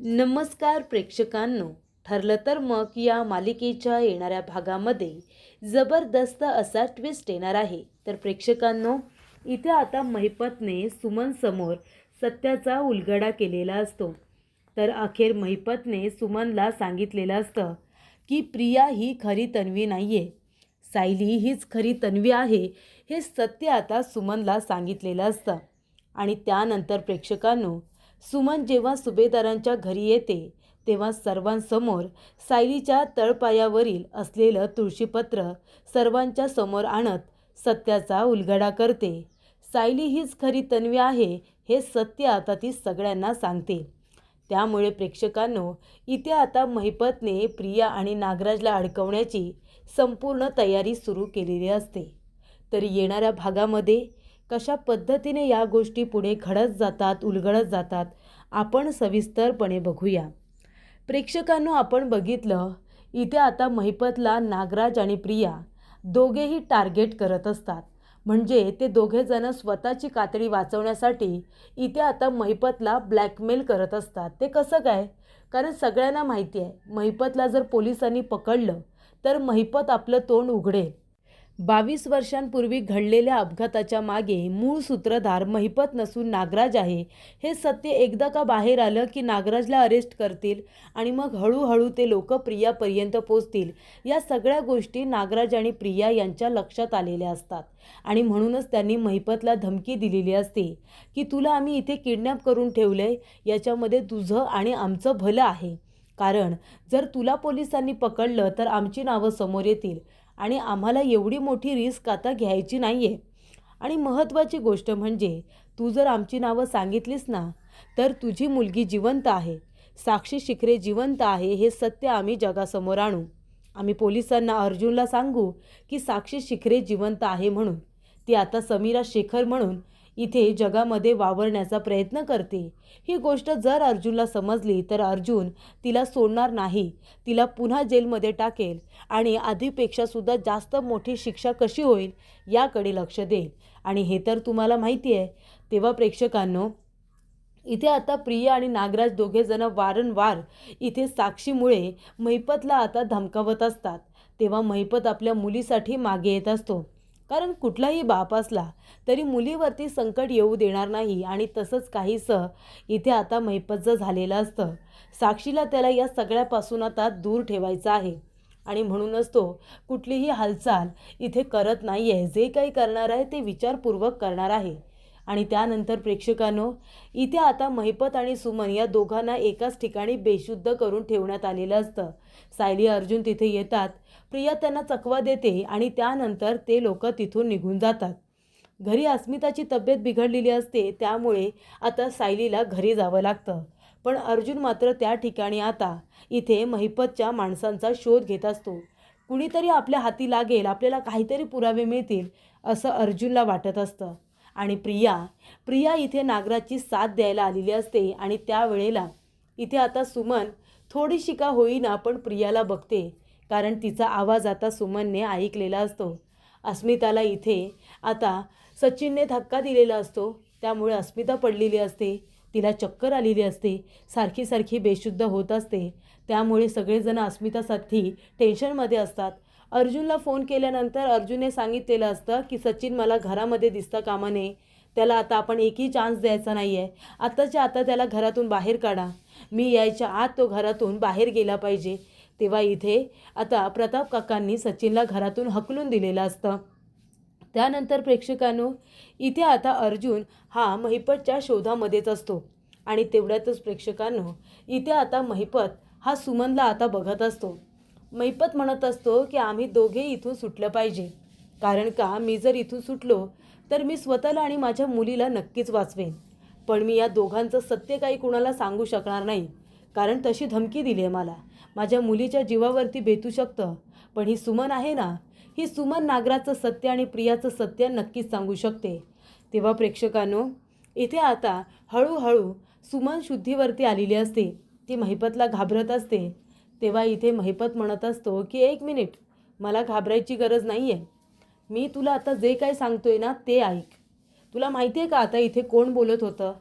नमस्कार प्रेक्षकांनो. ठरलं तर मग या मालिकेच्या येणाऱ्या भागामध्ये जबरदस्त असा ट्विस्ट येणार आहे. तर प्रेक्षकांनो, इथे आता महिपतने सुमन समोर सत्याचा उलगडा केलेला असतो. तर अखेर महिपतने सुमनला सांगितलेलं असतं की प्रिया ही खरी तन्वी नाही आहे, सायली हीच खरी तन्वी आहे. हे सत्य आता सुमनला सांगितलेलं असतं. आणि त्यानंतर प्रेक्षकांनो, सुमन जेव्हा सुभेदारांच्या घरी येते तेव्हा सर्वांसमोर सायलीच्या तळपायावरील असलेलं तुळशीपत्र सर्वांच्या समोर आणत सत्याचा उलगडा करते. सायली हीच खरी तन्वी आहे हे सत्य आता ती सगळ्यांना सांगते. त्यामुळे प्रेक्षकांनो, इथे आता महिपतने प्रिया आणि नागराजला अडकवण्याची संपूर्ण तयारी सुरू केलेली असते. तर येणाऱ्या भागामध्ये कशा पद्धतीने या गोष्टी पुढे घडत जातात, उलगडत जातात, आपण सविस्तरपणे बघूया. प्रेक्षकांनो, आपण बघितलं इथे आता महिपतला नागराज आणि प्रिया दोघेही टार्गेट करत असतात. म्हणजे ते दोघेजण स्वतःची कातडी वाचवण्यासाठी इथे आता महिपतला ब्लॅकमेल करत असतात. ते कसं काय? कारण सगळ्यांना माहिती आहे, महिपतला जर पोलिसांनी पकडलं तर महिपत आपलं तोंड उघडेल. 22 वर्षांपूर्वी घडलेल्या अपघाताच्या मागे मूळ सूत्रधार महिपत नसून नागराज आहे. हे सत्य एकदा का बाहेर आलं की नागराजला अरेस्ट करतील आणि मग हळूहळू ते लोक प्रियापर्यंत पोचतील. या सगळ्या गोष्टी नागराज आणि प्रिया यांच्या लक्षात आलेल्या असतात. आणि म्हणूनच त्यांनी महिपतला धमकी दिलेली असते की तुला आम्ही इथे किडनॅप करून ठेवलंय, याच्यामध्ये तुझं आणि आमचं भलं आहे. कारण जर तुला पोलिसांनी पकडलं तर आमची नावं समोर येतील आणि आम्हाला एवढी मोठी रिस्क आता घ्यायची नाही आहे. आणि महत्त्वाची गोष्ट म्हणजे तू जर आमची नावं सांगितलीस ना, तर तुझी मुलगी जिवंत आहे, साक्षी शिखरे जिवंत आहे, हे सत्य आम्ही जगासमोर आणू. आम्ही पोलिसांना अर्जुनला सांगू की साक्षी शिखरे जिवंत आहे म्हणून. ती आता समीरा शेखर म्हणून इथे जगामध्ये वावरण्याचा प्रयत्न करते. ही गोष्ट जर अर्जुनला समजली तर अर्जुन तिला सोडणार नाही, तिला पुन्हा जेलमध्ये टाकेल आणि आधीपेक्षासुद्धा जास्त मोठी शिक्षा कशी होईल याकडे लक्ष देईल. आणि हे तर तुम्हाला माहिती आहे. तेव्हा प्रेक्षकांनो, इथे आता प्रिया आणि नागराज दोघेजण वारंवार इथे साक्षीमुळे महिपतला आता धमकावत असतात. तेव्हा महिपत आपल्या मुलीसाठी मागे येत असतो. कारण कुठलाही बाप असला तरी मुलीवरती संकट येऊ देणार नाही. आणि तसंच काहीसं इथे आता महिपतचं झालेलं असतं. साक्षीला त्याला या सगळ्यापासून आता दूर ठेवायचं आहे आणि म्हणूनच तो कुठलीही हालचाल इथे करत नाही आहे. जे काही करणार आहे ते विचारपूर्वक करणार आहे. आणि त्यानंतर प्रेक्षकांनो, इथे आता महिपत आणि सुमन या दोघांना एकाच ठिकाणी बेशुद्ध करून ठेवण्यात आलेलं असतं. सायली अर्जुन तिथे येतात, प्रिया त्यांना चकवा देते आणि त्यानंतर ते लोक तिथून निघून जातात. घरी अस्मिताची तब्येत बिघडलेली असते, त्यामुळे आता सायलीला घरी जावं लागतं. पण अर्जुन मात्र त्या ठिकाणी आता इथे महिपतच्या माणसांचा शोध घेत असतो. कुणीतरी आपल्या हाती लागेल, आपल्याला काहीतरी पुरावे मिळतील असं अर्जुनला वाटत असतं. आणि प्रिया इथे नागराजची साथ द्यायला आलेली असते. आणि त्यावेळेला इथे आता सुमन थोडीशी का होईना पण प्रियाला बघते, कारण तिचा आवाज आता सुमनने ऐकलेला असतो. अस्मिताला इथे आता सचिनने धक्का दिलेला असतो, त्यामुळे अस्मिता पडलेली असते, तिला चक्कर आलेली असते, सारखी सारखी बेशुद्ध होत असते. त्यामुळे सगळेजण अस्मितासाठी टेन्शनमध्ये असतात. अर्जुनला फोन केल्यानंतर अर्जुनने सांगितलेलं असतं की सचिन मला घरामध्ये दिसता कामा नये, त्याला आता आपण एकही चान्स द्यायचा नाही आहे, आताच्या आता त्याला घरातून बाहेर काढा, मी यायच्या आत तो घरातून बाहेर गेला पाहिजे. तेव्हा इथे आता प्रताप काकांनी सचिनला घरातून हकलून दिलेलं असतं. त्यानंतर प्रेक्षकांनो, इथे आता अर्जुन हा महिपतच्या शोधामध्येच असतो. आणि तेवढ्यातच प्रेक्षकांनो, इथे आता महिपत हा सुमनला आता बघत असतो. महिपत म्हणत असतो की आम्ही दोघे इथून सुटलं पाहिजे, कारण का मी जर इथून सुटलो तर मी स्वतःला आणि माझ्या मुलीला नक्कीच वाचवेन. पण मी या दोघांचं सत्य काही कुणाला सांगू शकणार नाही, कारण तशी धमकी दिली आहे मला, माझ्या मुलीच्या जीवावरती बेतू शकतं. पण ही सुमन आहे ना, ही सुमन नागराचं सत्य आणि प्रियाचं सत्य नक्कीच सांगू शकते. तेव्हा प्रेक्षकांनो, इथे आता हळूहळू सुमन शुद्धीवरती आलेली असते. ती महिपतला घाबरत असते. तेव्हा इथे महिपत म्हणत असतो की 1 मिनिट, मला घाबरायची गरज नाही आहे, मी तुला आता जे काय सांगतोय ना ते ऐक. तुला माहिती आहे का आता इथे कोण बोलत होतं?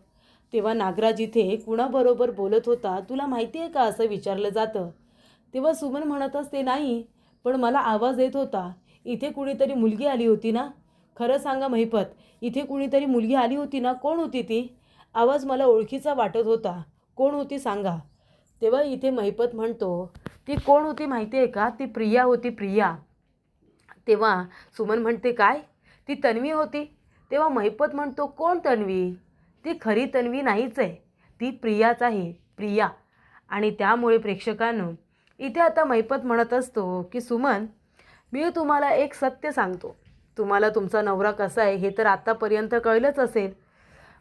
तेव्हा नागराज इथे कुणाबरोबर बोलत होता तुला माहिती आहे का असं विचारलं जातं. तेव्हा सुमन म्हणत असते नाही, पण मला आवाज येत होता. इथे कुणीतरी मुलगी आली होती ना? खरं सांगा महिपत, इथे कुणीतरी मुलगी आली होती ना? कोण होती ती? आवाज मला ओळखीचा वाटत होता. कोण होती सांगा? तेव्हा इथे महिपत म्हणतो ती कोण होती माहिती आहे का? ती प्रिया होती, प्रिया. तेव्हा सुमन म्हणते काय? ती तन्वी होती. तेव्हा महिपत म्हणतो कोण तन्वी? ती खरी तन्वी नाहीच आहे, ती प्रियाच आहे, प्रिया. आणि त्यामुळे प्रेक्षकांनो इथे आता महिपत म्हणत असतो की सुमन, मी तुम्हाला एक सत्य सांगतो. तुम्हाला तुमचा नवरा कसा आहे हे तर आत्तापर्यंत कळलंच असेल.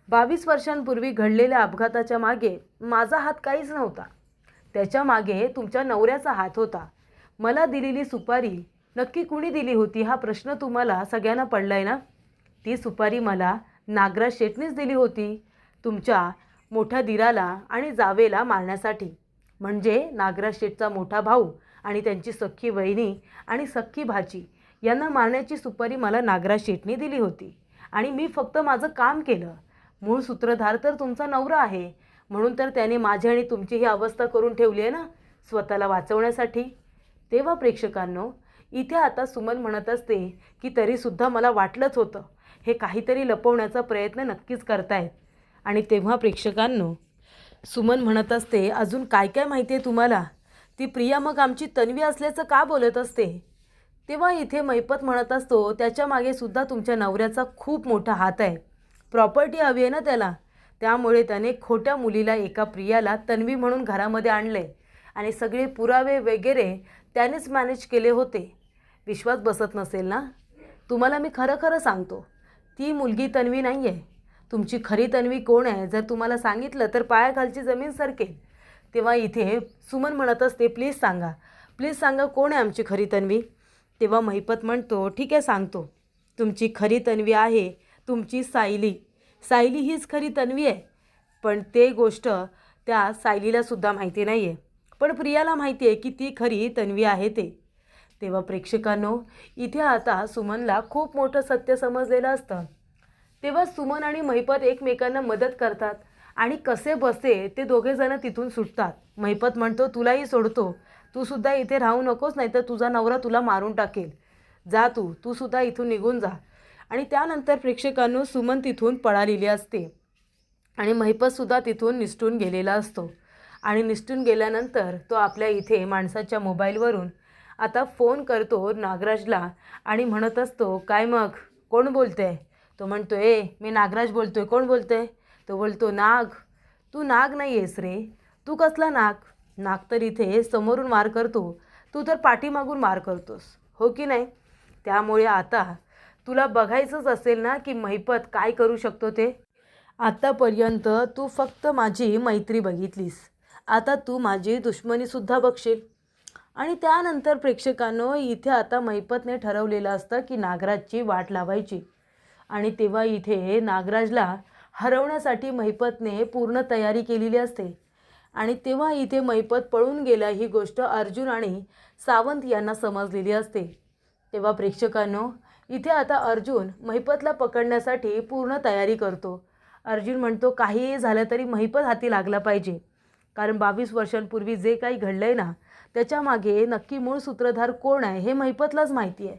22 वर्षांपूर्वी घडलेल्या अपघाताच्या मागे माझा हात काहीच नव्हता. त्याच्या मागे तुमच्या नवऱ्याचा हात होता. मला दिलेली सुपारी नक्की कुणी दिली होती हा प्रश्न तुम्हाला सगळ्यांना पडलाय ना? ती सुपारी मला नागराज शेटनीच दिली होती, तुमच्या मोठ्या दिराला आणि जावेला मारण्यासाठी. म्हणजे नागराज शेटचा मोठा भाऊ आणि त्यांची सख्खी वहिनी आणि सख्खी भाची यांना मारण्याची सुपारी मला नागराज शेटनी दिली होती. आणि मी फक्त माझं काम केलं. मूळ सूत्रधार तर तुमचा नवरा आहे, म्हणून तर त्याने माझी आणि तुमची ही अवस्था करून ठेवली आहे ना, स्वतःला वाचवण्यासाठी. तेव्हा प्रेक्षकांनो इथे आता सुमन म्हणत असते की तरीसुद्धा मला वाटलंच होतं, हे काहीतरी लपवण्याचा प्रयत्न नक्कीच करतायत. आणि तेव्हा प्रेक्षकांनो सुमन म्हणत असते अजून काय काय माहिती आहे तुम्हाला? ती प्रिया मग आमची तन्वी असल्याचं का बोलत असते? तेव्हा इथे महिपत म्हणत असतो त्याच्या मागे सुद्धा तुमच्या नवऱ्याचा खूप मोठा हात आहे. प्रॉपर्टी हवी आहे ना त्याला, त्यामुळे त्याने खोट्या मुलीला एका प्रियाला तन्वी म्हणून घरामध्ये आणले आणि सगळे पुरावे वगैरे त्यानेच मॅनेज केले होते. विश्वास बसत नसेल ना? तुम्हाला मी खरं खरं सांगतो, ती मुलगी तन्वी नाही आहे. तुमची खरी तन्वी कोण आहे जर तुम्हाला सांगितलं तर पायाखालची जमीन सरकेल. तेव्हा इथे सुमन म्हणत असते प्लीज सांगा, प्लीज सांगा कोण आहे आमची खरी तन्वी? तेव्हा महिपत म्हणतो ठीक आहे सांगतो. तुमची खरी तन्वी आहे तुमची सायली. सायली हीच खरी तन्वी आहे. पण ते गोष्ट त्या सायलीलासुद्धा माहिती नाही आहे, पण प्रियाला माहिती आहे की ती खरी तन्वी आहे ते. तेव्हा प्रेक्षकांनो इथे आता सुमनला खूप मोठं सत्य समजलेलं असतं. तेव्हा सुमन आणि महिपत एकमेकांना मदत करतात आणि कसे बसे ते दोघेजणं तिथून सुटतात. महिपत म्हणतो तुलाही सोडतो, तू सुद्धा इथे राहू नकोस, नाही तर तुझा नवरा तुला मारून टाकेल. जा तू सुद्धा इथून निघून जा. आणि त्यानंतर प्रेक्षकांनो सुमन तिथून पळालेली असते आणि महिपतसुद्धा तिथून निसटून गेलेला असतो. आणि निसटून गेल्यानंतर तो आपल्या इथे माणसाच्या मोबाईलवरून आता फोन करतो नागराजला आणि म्हणत असतो काय मग कोण बोलते? तो म्हणतो मी नागराज बोलतोय. कोण बोलतंय? तो बोलतो नाग. तू नाग नाही आहेस रे, तू कसला नाग? नाग तर इथे समोरून वार करतो, तू तर पाठीमागून वार करतोस, हो की नाही? त्यामुळे आता तुला बघायचंच असेल ना की महिपत काय करू शकतो ते. आत्तापर्यंत तू फक्त माझी मैत्री बघितलीस, आता तू माझी दुश्मनीसुद्धा बघशील. आणि त्यानंतर प्रेक्षकांनो इथे आता महिपतने ठरवलेलं असतं की नागराजची वाट लावायची. आणि तेव्हा इथे नागराजला हरवण्यासाठी महिपतने पूर्ण तयारी केलेली असते. आणि तेव्हा इथे महिपत पळून गेला ही गोष्ट अर्जुन आणि सावंत यांना समजलेली असते. तेव्हा प्रेक्षकांनो इथे आता अर्जुन महिपतला पकडण्यासाठी पूर्ण तयारी करतो. अर्जुन म्हणतो काहीही झालं तरी महिपत हाती लागला पाहिजे, कारण 22 वर्षांपूर्वी जे काही घडलं आहे ना त्याच्यामागे नक्की मूळ सूत्रधार कोण आहे हे महिपतलाच माहिती आहे.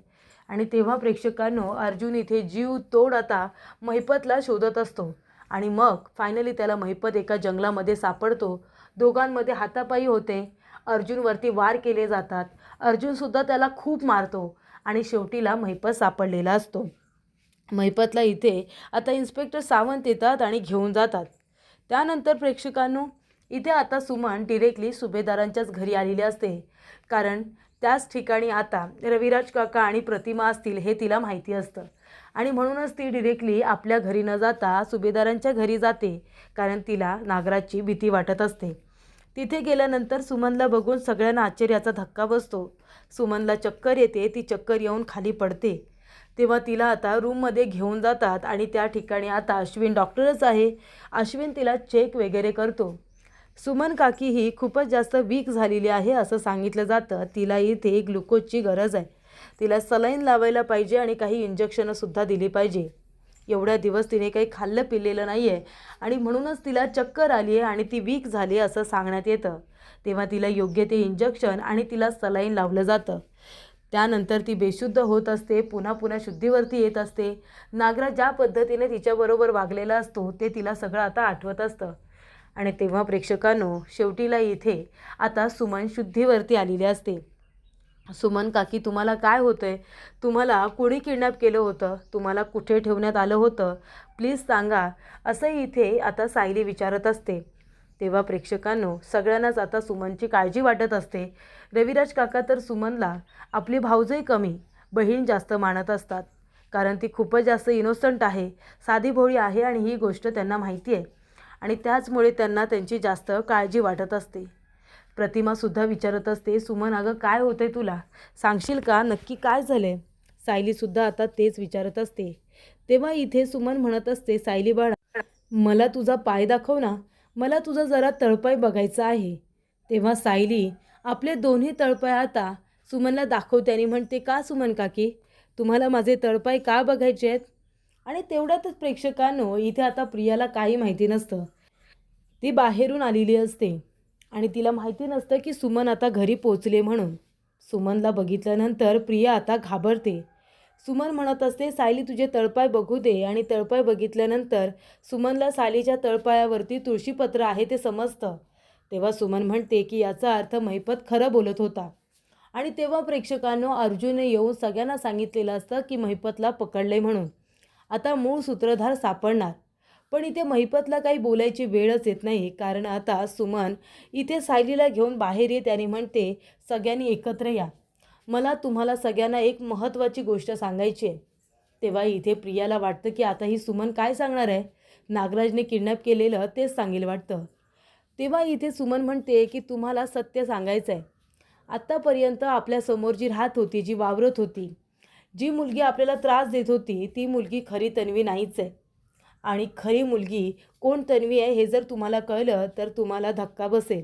आणि तेव्हा प्रेक्षकांनो अर्जुन इथे जीव तोड आता महिपतला शोधत असतो. आणि मग फायनली त्याला महिपत एका जंगलामध्ये सापडतो. दोघांमध्ये हातापायी होते. अर्जुनवरती वार केले जातात. अर्जुनसुद्धा त्याला खूप मारतो आणि शेवटीला महिपत सापडलेला असतो. महिपतला इथे आता इन्स्पेक्टर सावंत येतात आणि घेऊन जातात. त्यानंतर प्रेक्षकांनो इथे आता सुमन डिरेक्टली सुभेदारांच्याच घरी आलेली असते, कारण त्याच ठिकाणी आता रविराज काका आणि प्रतिमा असतील हे तिला माहिती असतं. आणि म्हणूनच ती डिरेक्टली आपल्या घरी न जाता सुभेदारांच्या घरी जाते, कारण तिला नागराजची भीती वाटत असते. तिथे गेल्यानंतर सुमनला बघून सगळ्यांना आश्चर्याचा धक्का बसतो. सुमनला चक्कर येते, ती चक्कर येऊन खाली पडते. तेव्हा तिला आता रूममध्ये घेऊन जातात आणि त्या ठिकाणी आता अश्विन डॉक्टरच आहे. अश्विन तिला चेक वगैरे करतो. सुमन काकी ही खूपच जास्त वीक झालेली आहे असं सांगितलं जातं. तिला इथे ग्लुकोजची गरज आहे, तिला सलाईन लावायला पाहिजे आणि काही इंजेक्शनंसुद्धा दिली पाहिजे. एवढ्या दिवस तिने काही खाल्लं पिलेलं नाही आहे आणि म्हणूनच तिला चक्कर आली आहे आणि ती वीक झाली असं सांगण्यात येतं. तेव्हा तिला योग्य ते इंजेक्शन आणि तिला सलाईन लावलं जातं. त्यानंतर ती बेशुद्ध होत असते, पुन्हा पुन्हा शुद्धीवरती येत असते. नागराज ज्या पद्धतीने तिच्याबरोबर वागलेला असतो ते तिला सगळं आता आठवत असतं. आणि तेव्हा प्रेक्षकांनो, शेवटीला इथे आता सुमन शुद्धीवरती आलेली असते. सुमन काकी, तुम्हाला काय होतंय? तुम्हाला कोणी किडनॅप केलं होतं? तुम्हाला कुठे ठेवण्यात आलं होतं? प्लीज सांगा, असं इथे आता सायली विचारत असते. तेव्हा प्रेक्षकांनो, सगळ्यांनाच आता सुमनची काळजी वाटत असते. रविराज काका तर सुमनला आपली भाऊजही कमी, बहीण जास्त मानत असतात. कारण ती खूपच जास्त इनोसंट आहे, साधीभोळी आहे आणि ही गोष्ट त्यांना माहिती आहे आणि त्याचमुळे त्यांना त्यांची जास्त काळजी वाटत असते. प्रतिमासुद्धा विचारत असते, सुमन अगं काय होतंय तुला? सांगशील का नक्की काय झालंय? सायलीसुद्धा आता तेच विचारत असते. तेव्हा इथे सुमन म्हणत असते, सायली बाळा, मला तुझा पाय दाखव ना, मला तुझा जरा तळपाय बघायचा आहे. तेव्हा सायली आपले दोन्ही तळपाय आता सुमनला दाखवते आणि म्हणते, का सुमन काकी, तुम्हाला माझे तळपाय का बघायचे आहेत? आणि तेवढ्यातच प्रेक्षकांनो, इथे आता प्रियाला काही माहिती नसतं. ती बाहेरून आलेली असते आणि तिला माहिती नसतं की सुमन आता घरी पोचले म्हणून. सुमनला बघितल्यानंतर प्रिया आता घाबरते. सुमन म्हणत असते, सायली तुझे तळपाय बघू दे. आणि तळपाय बघितल्यानंतर सुमनला सायलीच्या तळपायावरती तुळशीपत्र आहे ते समजतं. तेव्हा सुमन म्हणते की याचा अर्थ महिपत खरं बोलत होता. आणि तेव्हा प्रेक्षकांनो, अर्जुनने येऊन सगळ्यांना सांगितलेलं असतं की महिपतला पकडले म्हणून. आता मूळ सूत्रधार सापडणार. पण इथे महिपतला काही बोलायची वेळच येत नाही, कारण आता सुमन इथे सायलीला घेऊन बाहेर येते आणि म्हणते, सगळ्यांनी एकत्र या, मला तुम्हाला सगळ्यांना एक महत्त्वाची गोष्ट सांगायची आहे. तेव्हा इथे प्रियाला वाटतं की आता ही सुमन काय सांगणार आहे? नागराजने किडनॅप केलेलं तेच सांगेल वाटतं. तेव्हा इथे सुमन म्हणते की तुम्हाला सत्य सांगायचं आहे. आत्तापर्यंत आपल्यासमोर जी राहत होती, जी वावरत होती, जी मुलगी आपल्याला त्रास देत होती, ती मुलगी खरी तन्वी नाहीच आहे. आणि खरी मुलगी कोण तन्वी आहे हे जर तुम्हाला कळलं तर तुम्हाला धक्का बसेल.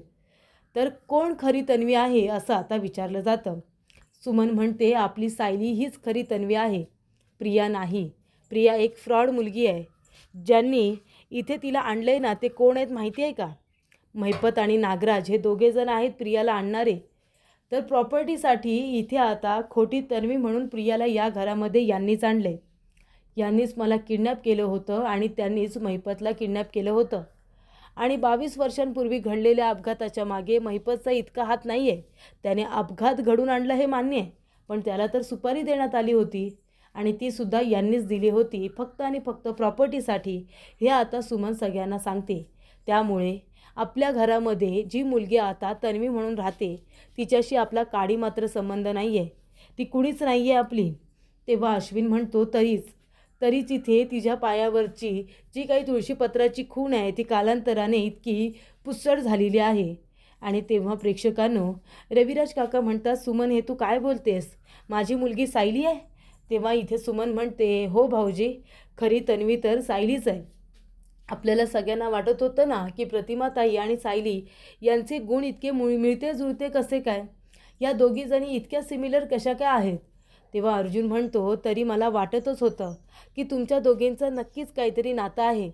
तर कोण खरी तन्वी आहे असं आता विचारलं जातं. सुमन म्हणते, आपली सायली हीच खरी तन्वी आहे, प्रिया नाही. प्रिया एक फ्रॉड मुलगी आहे. ज्यांनी इथे तिला आणलं ना, ते कोण आहेत माहिती आहे का? महिपत आणि नागराज हे दोघेजण आहेत प्रियाला आणणारे. तर प्रॉपर्टीसाठी इथे आता खोटी तन्वी म्हणून प्रियाला या घरामध्ये यांनीच आणले. यांनीच मला किडनॅप केलं होतं आणि त्यांनीच महिपतला किडनॅप केलं होतं. आणि 22 वर्षांपूर्वी घडलेल्या अपघाताच्या मागे महिपतचा इतका हात नाही आहे. त्याने अपघात घडून आणला हे मान्य आहे, पण त्याला तर सुपारी देण्यात आली होती आणि तीसुद्धा यांनीच दिली होती, फक्त आणि फक्त प्रॉपर्टीसाठी. हे आता सुमन सगळ्यांना सांगते. त्यामुळे आपल्या घरामध्ये जी मुलगी आता तन्वी म्हणून राहते, तिच्याशी आपला काडी मात्र संबंध नाही आहे, ती कुणीच नाही आहे आपली. तेव्हा अश्विन म्हणतो, तरीच इथे तिच्या पायावरची जी काही तुळशीपत्राची खूण आहे ती कालांतराने इतकी पुसट झालेली आहे. आणि तेव्हा प्रेक्षकांनो, रविराज काका म्हणतात, सुमन हे तू काय बोलतेस? माझी मुलगी सायली आहे? तेव्हा इथे सुमन म्हणते, हो भाऊजी, खरी तन्वी तर सायलीच आहे. आपल्याला सगळ्यांना वाटत होतं ना की प्रतिमाताई आणि सायली यांचे गुण इतके मिळते जुळते कसे काय? या दोघीजणी इतक्या सिमिलर कशा काय आहेत? तेव्हा अर्जुन म्हणतो, तरी मला वाटतच होतं की तुमच्या दोघींचं नक्कीच काहीतरी नातं आहे.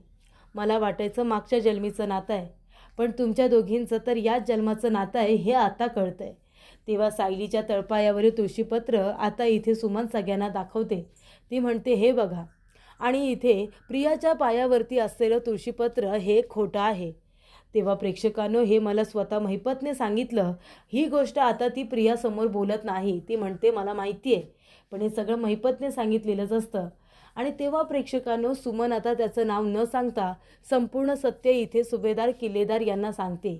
मला वाटायचं मागच्या जन्मीचं नातं आहे, पण तुमच्या दोघींचं तर याच जन्माचं नातं आहे हे आता कळतं आहे. तेव्हा सायलीच्या तळपायावरील तुळशीपत्र आता इथे सुमन सगळ्यांना दाखवते. ती म्हणते, हे बघा. आणि इथे प्रियाच्या पायावरती असलेलं तुळशीपत्र हे खोटं आहे. तेव्हा प्रेक्षकांनो, हे मला स्वतः महिपतने सांगितलं. ही गोष्ट आता ती प्रियासमोर बोलत नाही. ती म्हणते, मला माहिती आहे, पण हे सगळं महिपतने सांगितलेलंच असतं. आणि तेव्हा प्रेक्षकांनो, सुमन आता त्याचं नाव न सांगता संपूर्ण सत्य इथे सुभेदार किल्लेदार यांना सांगते.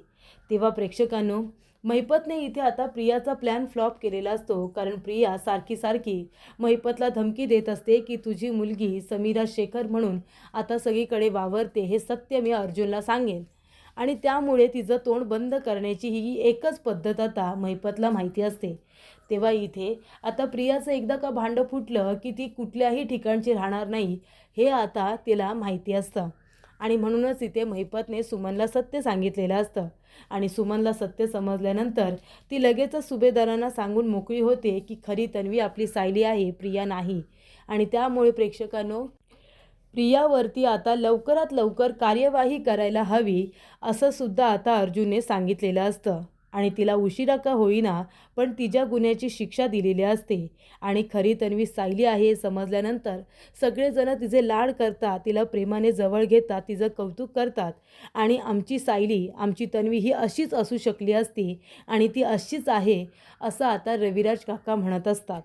तेव्हा प्रेक्षकांनो, महिपतने इथे आता प्रियाचा प्लॅन फ्लॉप केलेला असतो, कारण प्रिया सारखी महिपतला धमकी देत असते की तुझी मुलगी समीरा शेखर म्हणून आता सगळीकडे वावरते, हे सत्य मी अर्जुनला सांगेन. आणि त्यामुळे तिचं तोंड बंद करण्याची ही एकच पद्धत आता महिपतला माहिती असते. तेव्हा इथे आता प्रियाचं एकदा का भांडं फुटलं की ती कुठल्याही ठिकाणची राहणार नाही, हे आता तिला माहिती असतं. आणि म्हणूनच इथे महिपतने सुमनला सत्य सांगितलेलं असतं. आणि सुमनला सत्य समजल्यानंतर ती लगेचच सुभेदारांना सांगून मोकळी होते की खरी तन्वी आपली सायली आहे, प्रिया नाही. आणि त्यामुळे प्रेक्षकांनो, प्रियावरती आता लवकरात लवकर कार्यवाही करायला हवी असं सुद्धा आता अर्जुनने सांगितलेलं असतं आणि तिला उशिरा का होईना पण तिच्या गुन्ह्याची शिक्षा दिलेली असते आणि खरी तन्वी सायली आहे हे समजल्यानंतर सगळेजण तिचे लाड करतात, तिला प्रेमाने जवळ घेतात, तिचं कौतुक करतात आणि आमची सायली, आमची तन्वी ही अशीच असू शकली असती आणि ती अशीच आहे असं आता रविराज काका म्हणत असतात.